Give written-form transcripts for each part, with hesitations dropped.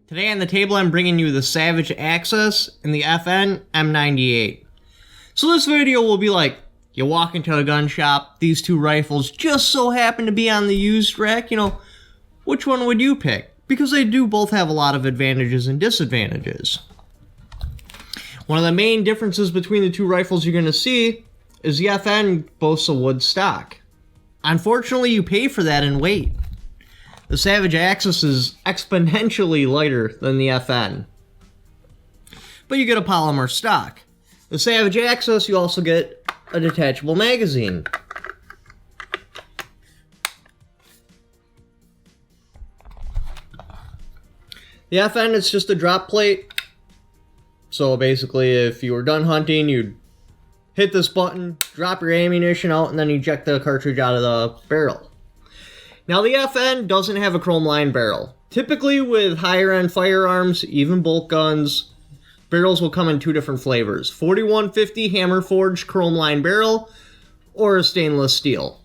Today on the table I'm bringing you the Savage Axis and the FN M98. So this video will be like, you walk into a gun shop, these two rifles just so happen to be on the used rack, which one would you pick? Because they do both have a lot of advantages and disadvantages. One of the main differences between the two rifles you're going to see is the FN boasts a wood stock. Unfortunately, you pay for that in weight. The Savage Axis is exponentially lighter than the FN. But you get a polymer stock. The Savage Axis, you also get a detachable magazine. The FN is just a drop plate. So basically, if you were done hunting, you'd hit this button, drop your ammunition out, and then eject the cartridge out of the barrel. Now the FN doesn't have a chrome lined barrel. Typically with higher end firearms, even bolt guns, barrels will come in two different flavors. 4150 hammer forged chrome lined barrel or a stainless steel.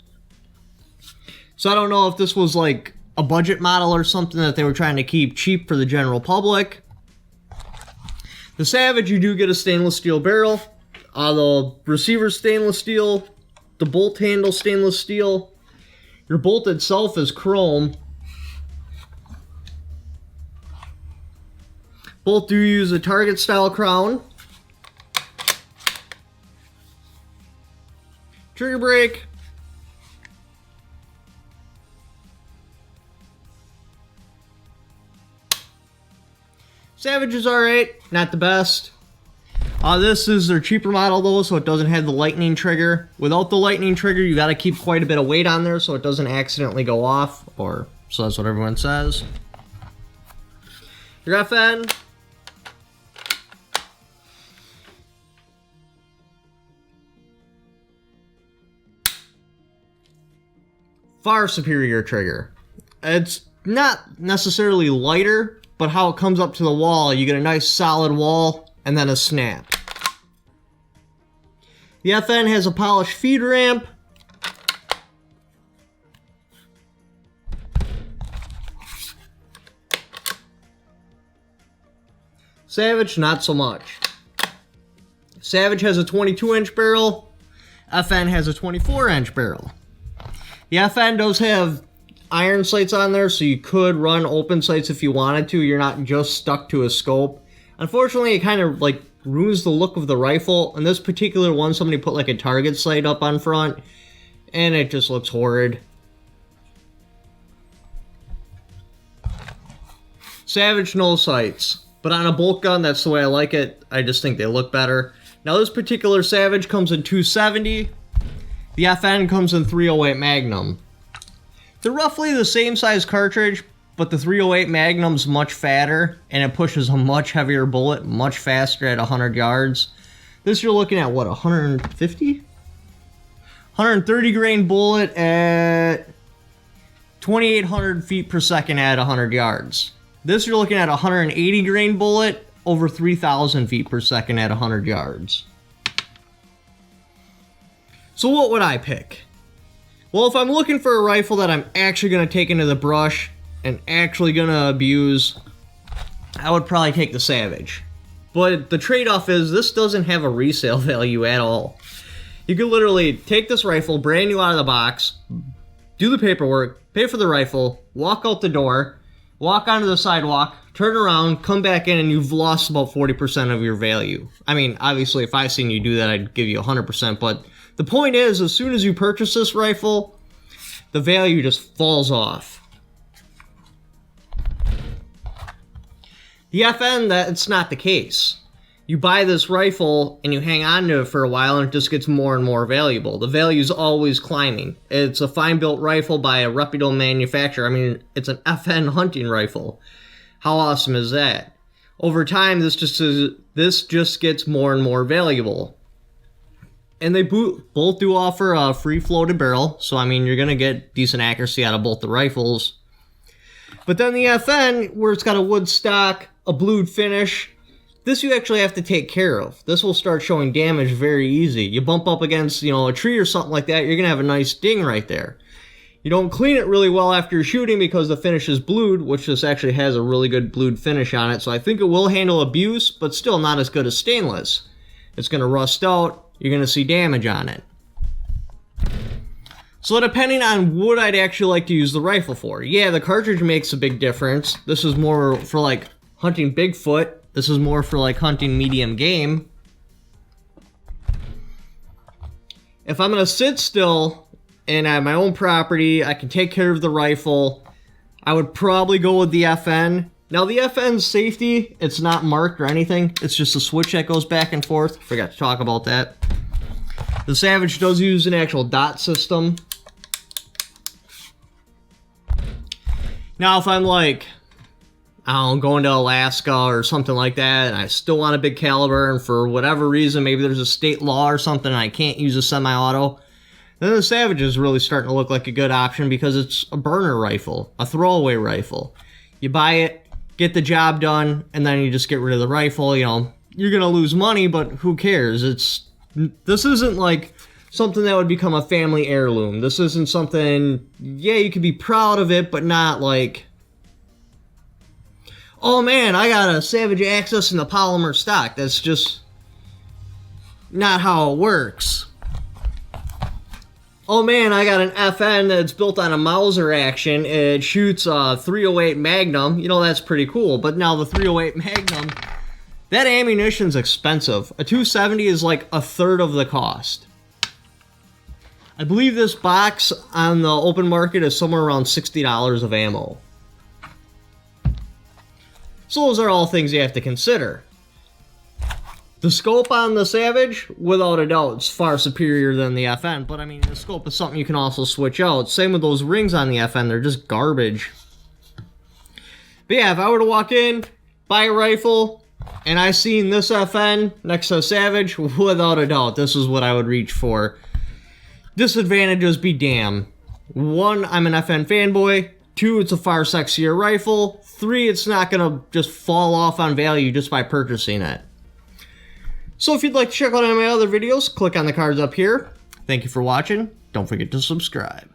So I don't know if this was like a budget model or something that they were trying to keep cheap for the general public. The Savage, you do get a stainless steel barrel. The receiver stainless steel, the bolt handle stainless steel. Your bolt itself is chrome. Both do use a target style crown. Trigger brake. Savage is alright, not the best. This is their cheaper model though, so it doesn't have the lightning trigger. Without the lightning trigger, you gotta keep quite a bit of weight on there so it doesn't accidentally go off, or so that's what everyone says. Your FN. Far superior trigger. It's not necessarily lighter, but how it comes up to the wall, you get a nice solid wall and then a snap. The FN has a polished feed ramp. Savage, not so much. Savage has a 22-inch barrel. FN has a 24-inch barrel. The FN does have iron sights on there, so you could run open sights if you wanted to. You're not just stuck to a scope. Unfortunately, it kind of like ruins the look of the rifle. In this particular one, somebody put like a target sight up on front, and it just looks horrid. Savage, no sights. But on a bolt gun, that's the way I like it. I just think they look better. Now this particular Savage comes in 270. The FN comes in 308 Magnum. They're roughly the same size cartridge, but the 308 Magnum's much fatter, and it pushes a much heavier bullet, much faster at 100 yards. This you're looking at, what, 150? 130 grain bullet at 2,800 feet per second at 100 yards. This you're looking at 180 grain bullet over 3,000 feet per second at 100 yards. So what would I pick? Well, if I'm looking for a rifle that I'm actually going to take into the brush and actually going to abuse, I would probably take the Savage. But the trade-off is this doesn't have a resale value at all. You could literally take this rifle brand new out of the box, do the paperwork, pay for the rifle, walk out the door, walk onto the sidewalk, turn around, come back in, and you've lost about 40% of your value. I mean, obviously, if I seen you do that, I'd give you 100%, but the point is, as soon as you purchase this rifle, the value just falls off. The FN, that's not the case. You buy this rifle and you hang on to it for a while and it just gets more and more valuable. The value's always climbing. It's a fine-built rifle by a reputable manufacturer. I mean, it's an FN hunting rifle. How awesome is that? Over time, this just gets more and more valuable. And they both do offer a free floated barrel, so I mean, you're going to get decent accuracy out of both the rifles. But then the FN, where it's got a wood stock, a blued finish, this you actually have to take care of. This will start showing damage very easy. You bump up against, a tree or something like that, you're going to have a nice ding right there. You don't clean it really well after you're shooting because the finish is blued, which this actually has a really good blued finish on it. So I think it will handle abuse, but still not as good as stainless. It's going to rust out. You're going to see damage on it. So depending on what I'd actually like to use the rifle for. Yeah, the cartridge makes a big difference. This is more for like hunting Bigfoot. This is more for like hunting medium game. If I'm going to sit still and I have my own property, I can take care of the rifle, I would probably go with the FN. Now the FN's safety, it's not marked or anything. It's just a switch that goes back and forth. Forgot to talk about that. The Savage does use an actual dot system. Now if I'm like, I don't know, going to Alaska or something like that, and I still want a big caliber, and for whatever reason, maybe there's a state law or something, and I can't use a semi-auto, then the Savage is really starting to look like a good option because it's a burner rifle, a throwaway rifle. You buy it, get the job done, and then you just get rid of the rifle. You know, you're gonna lose money, but who cares? This isn't like something that would become a family heirloom. This isn't something, yeah, you could be proud of it, but not like, oh man, I got a Savage Axis in the polymer stock. That's just not how it works. Oh man, I got an FN that's built on a Mauser action. It shoots a 308 Magnum. You know, that's pretty cool. But now the 308 Magnum, that ammunition's expensive. A 270 is like a third of the cost. I believe this box on the open market is somewhere around $60 of ammo. So those are all things you have to consider. The scope on the Savage, without a doubt, is far superior than the FN. But I mean, the scope is something you can also switch out. Same with those rings on the FN, they're just garbage. But yeah, if I were to walk in, buy a rifle, and I seen this FN next to a Savage, without a doubt, this is what I would reach for. Disadvantages be damn. 1, I'm an FN fanboy. 2, it's a far sexier rifle. 3, it's not gonna just fall off on value just by purchasing it. So if you'd like to check out any of my other videos, click on the cards up here. Thank you for watching. Don't forget to subscribe.